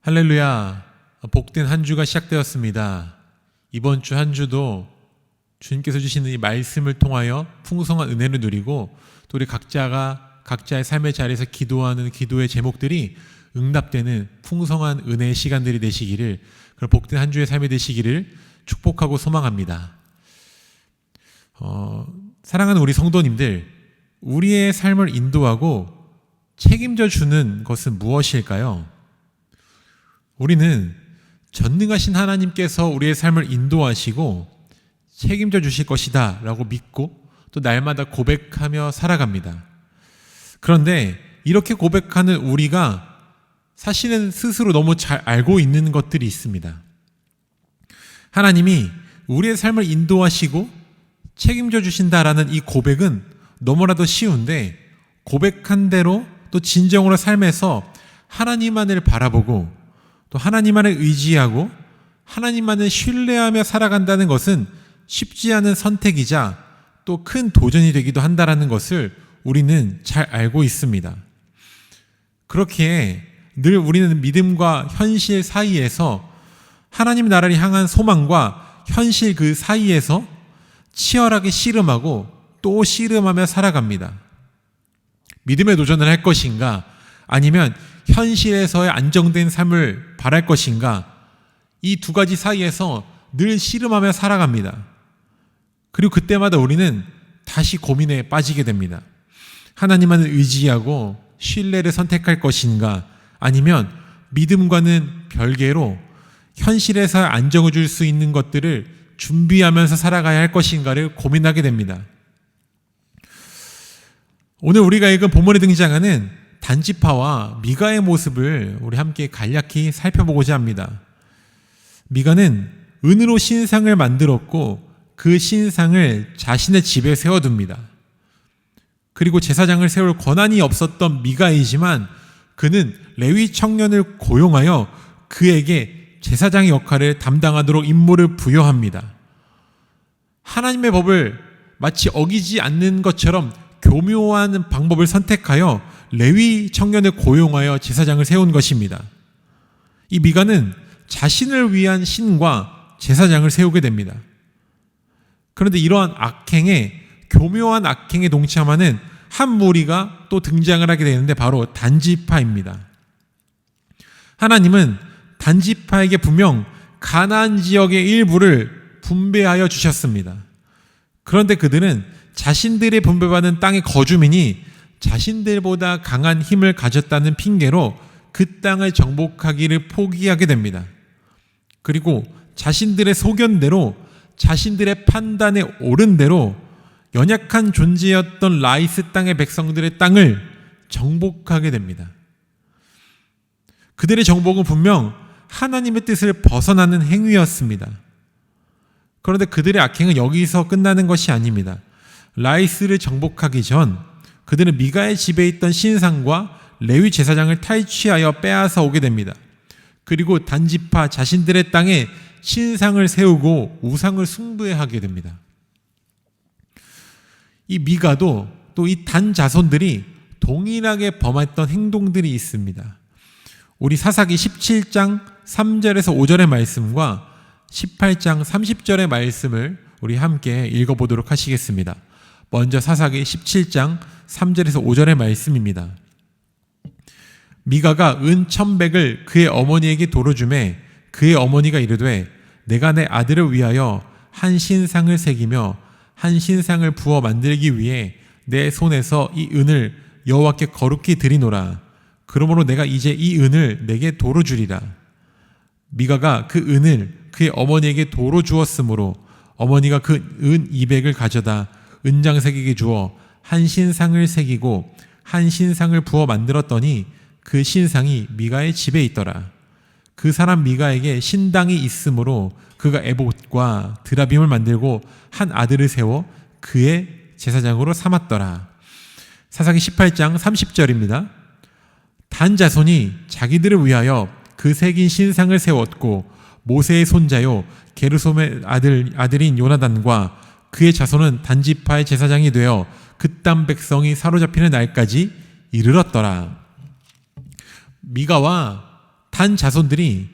할렐루야. 복된 한 주가 시작되었습니다. 이번 주 한 주도 주님께서 주시는 이 말씀을 통하여 풍성한 은혜를 누리고 또 우리 각자가 각자의 삶의 자리에서 기도하는 기도의 제목들이 응답되는 풍성한 은혜의 시간들이 되시기를, 그런 복된 한 주의 삶이 되시기를 축복하고 소망합니다. 사랑하는 우리 성도님들, 우리의 삶을 인도하고 책임져 주는 것은 무엇일까요? 우리는 전능하신 하나님께서 우리의 삶을 인도하시고 책임져 주실 것이다 라고 믿고 또 날마다 고백하며 살아갑니다. 그런데 이렇게 고백하는 우리가 사실은 스스로 너무 잘 알고 있는 것들이 있습니다. 하나님이 우리의 삶을 인도하시고 책임져 주신다라는 이 고백은 너무나도 쉬운데, 고백한 대로 또 진정으로 삶에서 하나님만을 바라보고 또 하나님만을 의지하고 하나님만을 신뢰하며 살아간다는 것은 쉽지 않은 선택이자 또 큰 도전이 되기도 한다는 것을 우리는 잘 알고 있습니다. 그렇기에 늘 우리는 믿음과 현실 사이에서, 하나님 나라를 향한 소망과 현실 그 사이에서 치열하게 씨름하고 또 씨름하며 살아갑니다. 믿음의 도전을 할 것인가, 아니면 현실에서의 안정된 삶을 바랄 것인가, 이 두 가지 사이에서 늘 씨름하며 살아갑니다. 그리고 그때마다 우리는 다시 고민에 빠지게 됩니다. 하나님만을 의지하고 신뢰를 선택할 것인가, 아니면 믿음과는 별개로 현실에서 안정을 줄 수 있는 것들을 준비하면서 살아가야 할 것인가를 고민하게 됩니다. 오늘 우리가 읽은 본문에 등장하는 단지파와 미가의 모습을 우리 함께 간략히 살펴보고자 합니다. 미가는 은으로 신상을 만들었고 그 신상을 자신의 집에 세워둡니다. 그리고 제사장을 세울 권한이 없었던 미가이지만 그는 레위 청년을 고용하여 그에게 제사장의 역할을 담당하도록 임무를 부여합니다. 하나님의 법을 마치 어기지 않는 것처럼 교묘한 방법을 선택하여 레위 청년을 고용하여 제사장을 세운 것입니다. 이 미가는 자신을 위한 신과 제사장을 세우게 됩니다. 그런데 이러한 악행에, 교묘한 악행에 동참하는 한 무리가 또 등장을 하게 되는데 바로 단지파입니다. 하나님은 단지파에게 분명 가나안 지역의 일부를 분배하여 주셨습니다. 그런데 그들은 자신들의 분배받은 땅의 거주민이 자신들보다 강한 힘을 가졌다는 핑계로 그 땅을 정복하기를 포기하게 됩니다. 그리고 자신들의 소견대로, 자신들의 판단에 옳은 대로 연약한 존재였던 라이스 땅의 백성들의 땅을 정복하게 됩니다. 그들의 정복은 분명 하나님의 뜻을 벗어나는 행위였습니다. 그런데 그들의 악행은 여기서 끝나는 것이 아닙니다. 라이스를 정복하기 전 그들은 미가의 집에 있던 신상과 레위 제사장을 탈취하여 빼앗아 오게 됩니다. 그리고 단지파 자신들의 땅에 신상을 세우고 우상을 숭배하게 됩니다. 이 미가도 또 이 단 자손들이 동일하게 범했던 행동들이 있습니다. 우리 사사기 17장 3절에서 5절의 말씀과 18장 30절의 말씀을 우리 함께 읽어보도록 하시겠습니다. 먼저 사사기 17장 3절에서 5절의 말씀입니다. 미가가 은 1,100을 그의 어머니에게 도로 주매 그의 어머니가 이르되 내가 내 아들을 위하여 한 신상을 새기며 한 신상을 부어 만들기 위해 내 손에서 이 은을 여호와께 거룩히 드리노라. 그러므로 내가 이제 이 은을 내게 도로 주리라. 미가가 그 은을 그의 어머니에게 도로 주었으므로 어머니가 그 은 200을 가져다 은장색에게 주어 한 신상을 새기고 한 신상을 부어 만들었더니 그 신상이 미가의 집에 있더라. 그 사람 미가에게 신당이 있으므로 그가 에봇과 드라빔을 만들고 한 아들을 세워 그의 제사장으로 삼았더라. 사사기 18장 30절입니다. 단 자손이 자기들을 위하여 그 새긴 신상을 세웠고 모세의 손자요 게르솜의 아들인 요나단과 그의 자손은 단지파의 제사장이 되어 그 땅 백성이 사로잡히는 날까지 이르렀더라. 미가와 단 자손들이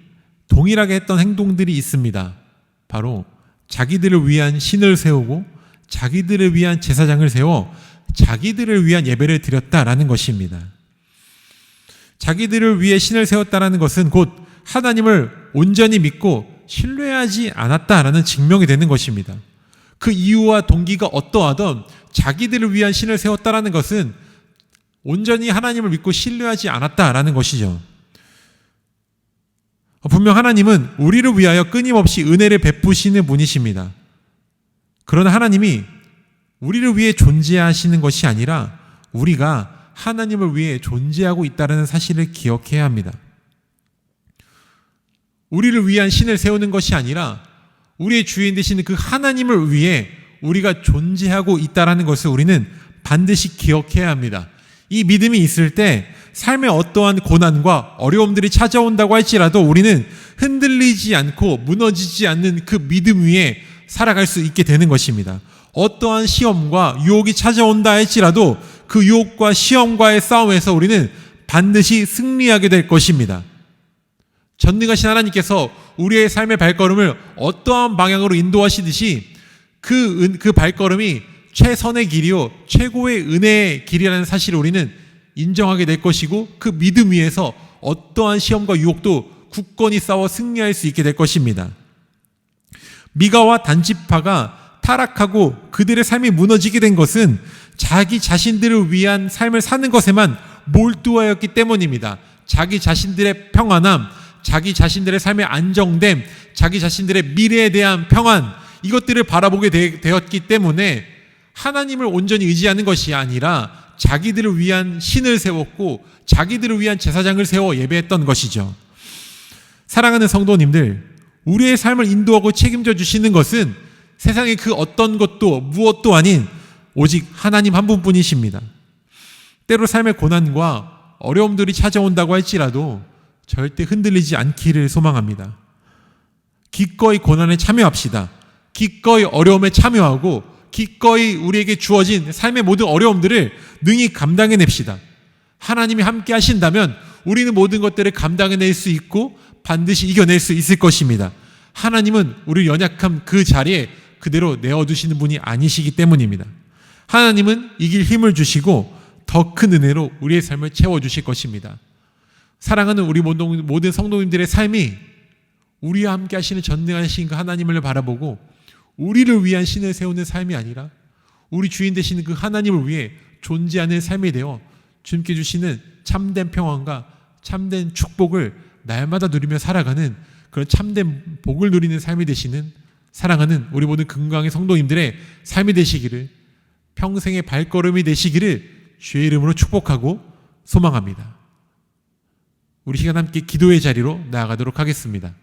동일하게 했던 행동들이 있습니다. 바로 자기들을 위한 신을 세우고 자기들을 위한 제사장을 세워 자기들을 위한 예배를 드렸다라는 것입니다. 자기들을 위해 신을 세웠다라는 것은 곧 하나님을 온전히 믿고 신뢰하지 않았다라는 증명이 되는 것입니다. 그 이유와 동기가 어떠하던 자기들을 위한 신을 세웠다라는 것은 온전히 하나님을 믿고 신뢰하지 않았다라는 것이죠. 분명 하나님은 우리를 위하여 끊임없이 은혜를 베푸시는 분이십니다. 그러나 하나님이 우리를 위해 존재하시는 것이 아니라 우리가 하나님을 위해 존재하고 있다는 사실을 기억해야 합니다. 우리를 위한 신을 세우는 것이 아니라 우리의 주인 되시는 그 하나님을 위해 우리가 존재하고 있다는 것을 우리는 반드시 기억해야 합니다. 이 믿음이 있을 때 삶의 어떠한 고난과 어려움들이 찾아온다고 할지라도 우리는 흔들리지 않고 무너지지 않는 그 믿음 위에 살아갈 수 있게 되는 것입니다. 어떠한 시험과 유혹이 찾아온다 할지라도 그 유혹과 시험과의 싸움에서 우리는 반드시 승리하게 될 것입니다. 전능하신 하나님께서 우리의 삶의 발걸음을 어떠한 방향으로 인도하시듯이 그 발걸음이 최선의 길이요 최고의 은혜의 길이라는 사실을 우리는 인정하게 될 것이고 그 믿음 위에서 어떠한 시험과 유혹도 굳건히 싸워 승리할 수 있게 될 것입니다. 미가와 단지파가 타락하고 그들의 삶이 무너지게 된 것은 자기 자신들을 위한 삶을 사는 것에만 몰두하였기 때문입니다. 자기 자신들의 평안함, 자기 자신들의 삶의 안정됨, 자기 자신들의 미래에 대한 평안, 이것들을 바라보게 되었기 때문에 하나님을 온전히 의지하는 것이 아니라 자기들을 위한 신을 세웠고 자기들을 위한 제사장을 세워 예배했던 것이죠. 사랑하는 성도님들, 우리의 삶을 인도하고 책임져 주시는 것은 세상의 그 어떤 것도 무엇도 아닌 오직 하나님 한 분뿐이십니다. 때로 삶의 고난과 어려움들이 찾아온다고 할지라도 절대 흔들리지 않기를 소망합니다. 기꺼이 고난에 참여합시다. 기꺼이 어려움에 참여하고 기꺼이 우리에게 주어진 삶의 모든 어려움들을 능히 감당해냅시다. 하나님이 함께 하신다면 우리는 모든 것들을 감당해낼 수 있고 반드시 이겨낼 수 있을 것입니다. 하나님은 우리 연약함 그 자리에 그대로 내어두시는 분이 아니시기 때문입니다. 하나님은 이길 힘을 주시고 더 큰 은혜로 우리의 삶을 채워주실 것입니다. 사랑하는 우리 모든 성도님들의 삶이 우리와 함께 하시는 전능하신 그 하나님을 바라보고 우리를 위한 신을 세우는 삶이 아니라 우리 주인 되시는 그 하나님을 위해 존재하는 삶이 되어 주님께 주시는 참된 평안과 참된 축복을 날마다 누리며 살아가는 그런 참된 복을 누리는 삶이 되시는 사랑하는 우리 모든 금강의 성도님들의 삶이 되시기를, 평생의 발걸음이 되시기를 주의 이름으로 축복하고 소망합니다. 우리 시간 함께 기도의 자리로 나아가도록 하겠습니다.